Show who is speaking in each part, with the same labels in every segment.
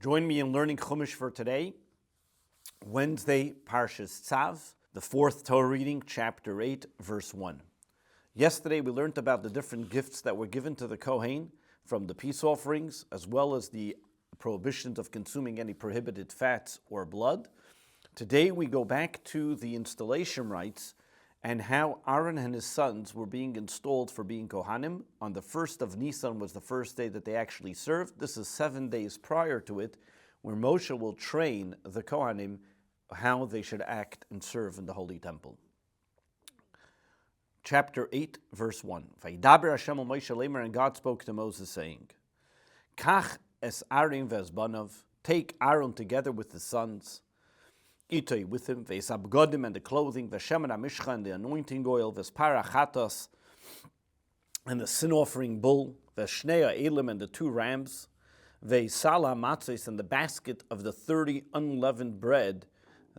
Speaker 1: Join me in learning Chumash for today, Wednesday, Parshas Tzav, the fourth Torah reading, chapter 8, verse 1. Yesterday we learned about the different gifts that were given to the Kohen from the peace offerings, as well as the prohibitions of consuming any prohibited fats or blood. Today we go back to the installation rites and how Aaron and his sons were being installed for being Kohanim. On the 1st of Nisan was the first day that they actually served. This is 7 days prior to it, where Moshe will train the Kohanim how they should act and serve in the Holy Temple. Chapter 8, verse 1. Vayidaber Hashem al Moshe Lamer, and God spoke to Moses, saying, Kach es Aaron vezbanav, take Aaron together with his sons, Itoi with him, Vesabgodim and the clothing, Veshemen HaMishcha and the anointing oil, Vespara Chatos and the sin offering bull, Veshnea Elim and the 2 rams, Vesala Matzos and the basket of the 30 unleavened bread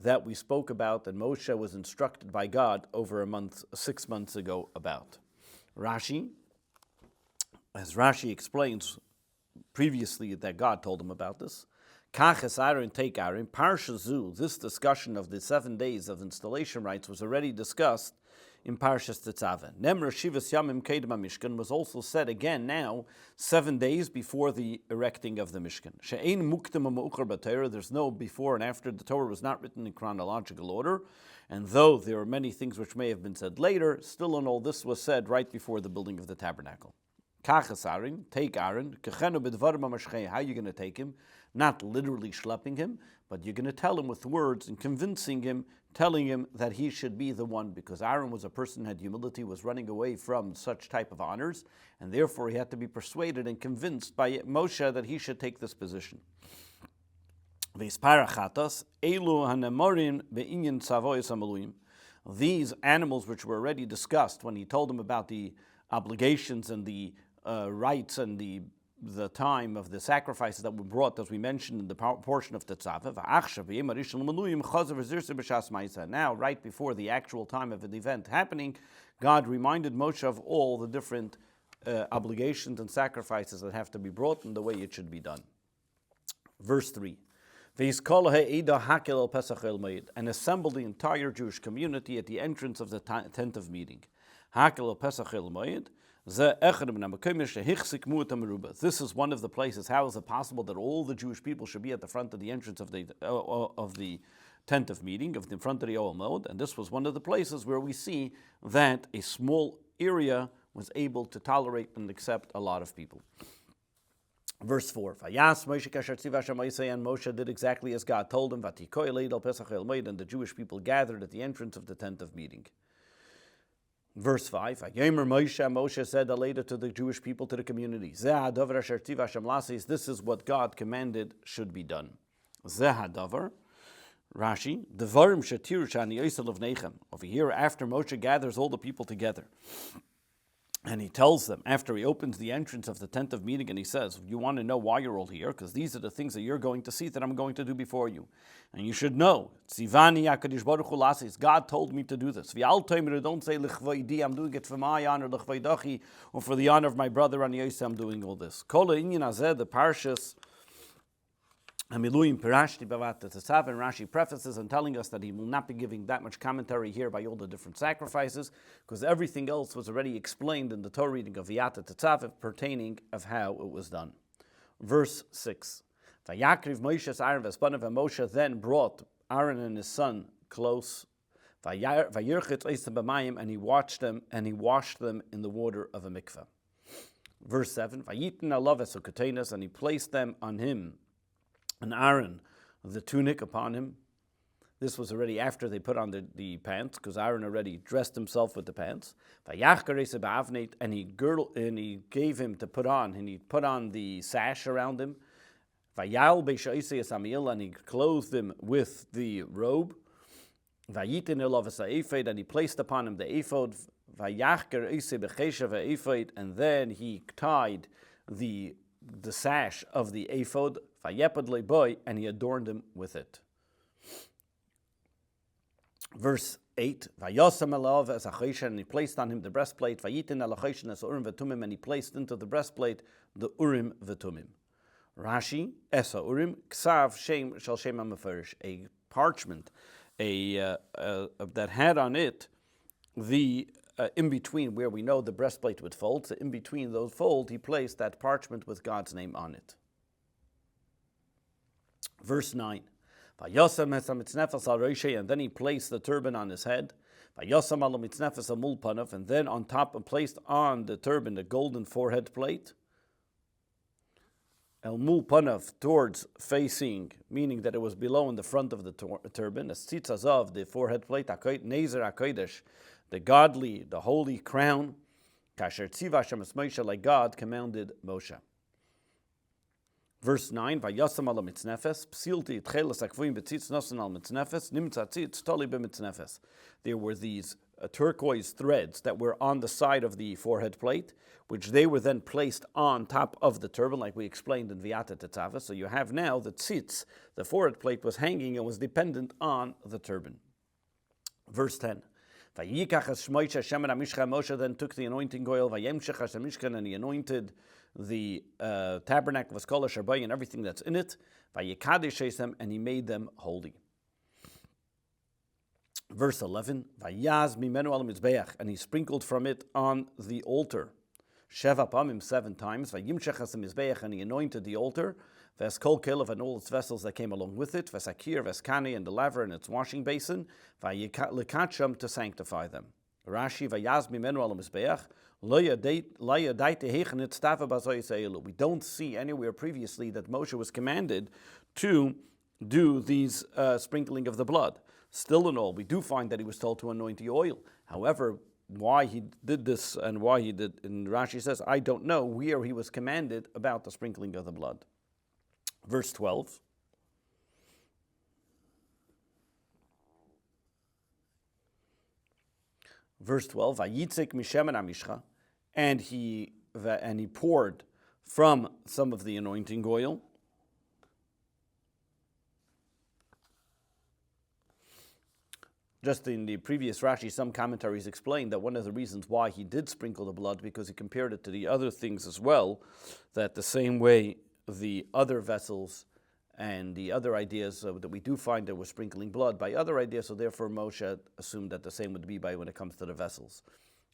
Speaker 1: that we spoke about and Moshe was instructed by God over 6 months ago about. Rashi, as Rashi explains previously that God told him about this, Kach es Aaron, take Aaron. Parsha Zu, this discussion of the 7 days of installation rites was already discussed in Parshas Tzav. Nemra Shivas Yamim Kedem Mishkan was also said again now, 7 days before the erecting of the Mishkan. She'ein muktem ha'mu'ucher b'Torah, there's no before and after. The Torah was not written in chronological order, and though there are many things which may have been said later, still in all this was said right before the building of the tabernacle. Kach es Aaron, take Aaron. Kechenu b'dvarim ha'mashchei, how are you going to take him? Not literally schlepping him, but you're going to tell him with words and convincing him, telling him that he should be the one, because Aaron was a person who had humility, was running away from such type of honors, and therefore he had to be persuaded and convinced by Moshe that he should take this position. These animals which were already discussed when he told them about the obligations and the rights and the time of the sacrifices that were brought, as we mentioned in the portion of the Tzav. Now, right before the actual time of the event happening, God reminded Moshe of all the different obligations and sacrifices that have to be brought and the way it should be done. Verse 3. And assembled the entire Jewish community at the entrance of the tent of meeting. This is one of the places. How is it possible that all the Jewish people should be at the front of the entrance of the tent of meeting, in front of the Ohel Moed? And this was one of the places where we see that a small area was able to tolerate and accept a lot of people. Verse 4, and Moshe did exactly as God told him, and the Jewish people gathered at the entrance of the tent of meeting. Verse 5, Moshe said later to the Jewish people, to the community, this is what God commanded should be done. Rashi, over here, after Moshe gathers all the people together, and he tells them, after he opens the entrance of the tent of meeting, and he says, you want to know why you're all here? Because these are the things that you're going to see that I'm going to do before you. And you should know, God told me to do this. Don't say, I'm doing it for my honor, or for the honor of my brother, and I'm doing all this. The Parshas Amiluim Pirashti Bavat Tzav, and Rashi prefaces and telling us that he will not be giving that much commentary here by all the different sacrifices, because everything else was already explained in the Torah reading of Vayat Tzav pertaining of how it was done. Verse 6. Vayakriv Moshe Aaron Vespanav, and Moshe then brought Aaron and his son close. Vayirchitz Eisem B'mayim, and he washed them in the water of a mikveh. Verse 7. Vayitin alav esukatenas, and he placed them on him, and Aaron, the tunic upon him. This was already after they put on the pants, because Aaron already dressed himself with the pants. And he gave him to put on, and he put on the sash around him. And he clothed him with the robe. And he placed upon him the ephod. And then he tied the sash of the ephod, and he adorned him with it. Verse 8, and he placed on him the breastplate, and he placed into the breastplate the Urim v'Tumim. Rashi, Esa Urim, Tzav Shem Shal Shem HaMefarish, a parchment, that had on it the in between where we know the breastplate would fold. So in between those folds, he placed that parchment with God's name on it. Verse 9. And then he placed the turban on his head. And then on top and placed on the turban the golden forehead plate. El mul panav, towards facing, meaning that it was below in the front of the turban. As tzitzazav, the forehead plate. Nezer HaKodesh, the godly, the holy crown. Kasher tziva Hashem es Moshe, like God commanded Moshe. Verse 9, Vayasam ala mitznefes, psilti tchelas akvuim betzitz nosen al mitznefes, nimtza tzitz toli b'mitznefes. There were these turquoise threads that were on the side of the forehead plate, which they were then placed on top of the turban, like we explained in V'yata Tzav. So you have now the tzitz, the forehead plate was hanging and was dependent on the turban. Verse 10. Moshe then took the anointing oil, and he anointed the tabernacle of Skola Sharbai and everything that's in it, and he made them holy. Verse 11, and he sprinkled from it on the altar. Sheva pamim, 7 times, and he anointed the altar, Veskol Kelev and all its vessels that came along with it, Vesakir, Veskani, and the laver and its washing basin, Lekacham, to sanctify them. Rashi, Vayaz mimenu al mizbeach, we don't see anywhere previously that Moshe was commanded to do these sprinkling of the blood. Still in all, we do find that he was told to anoint the oil. However, why he did this and why he did, and Rashi says, I don't know where he was commanded about the sprinkling of the blood. Verse 12. Verse 12. Vayitzik mishemen amishcha, and he poured from some of the anointing oil. Just in the previous Rashi, some commentaries explain that one of the reasons why he did sprinkle the blood, because he compared it to the other things as well, that the same way the other vessels and the other ideas that we do find that we're sprinkling blood by other ideas, so therefore Moshe assumed that the same would be by when it comes to the vessels.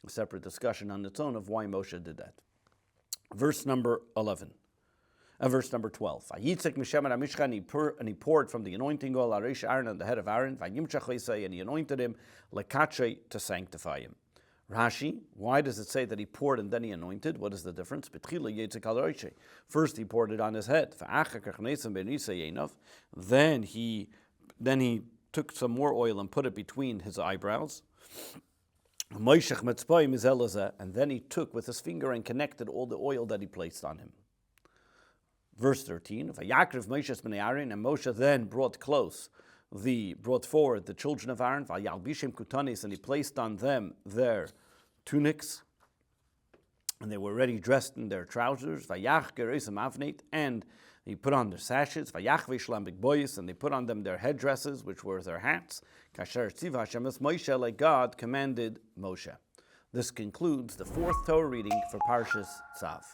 Speaker 1: A separate discussion on its own of why Moshe did that. Verse number 11. Verse number 12. And he poured from the anointing oil Aaron on the head of Aaron, and he anointed him lekache, to sanctify him. Rashi, why does it say that he poured and then he anointed? What is the difference? First he poured it on his head. Then he took some more oil and put it between his eyebrows. And then he took with his finger and connected all the oil that he placed on him. Verse 13, and Moshe then brought forward the children of Aaron, and he placed on them their tunics, and they were already dressed in their trousers, and he put on their sashes, and they put on them their headdresses, which were their hats, like God commanded Moshe. This concludes the 4th Torah reading for Parshas Tzav.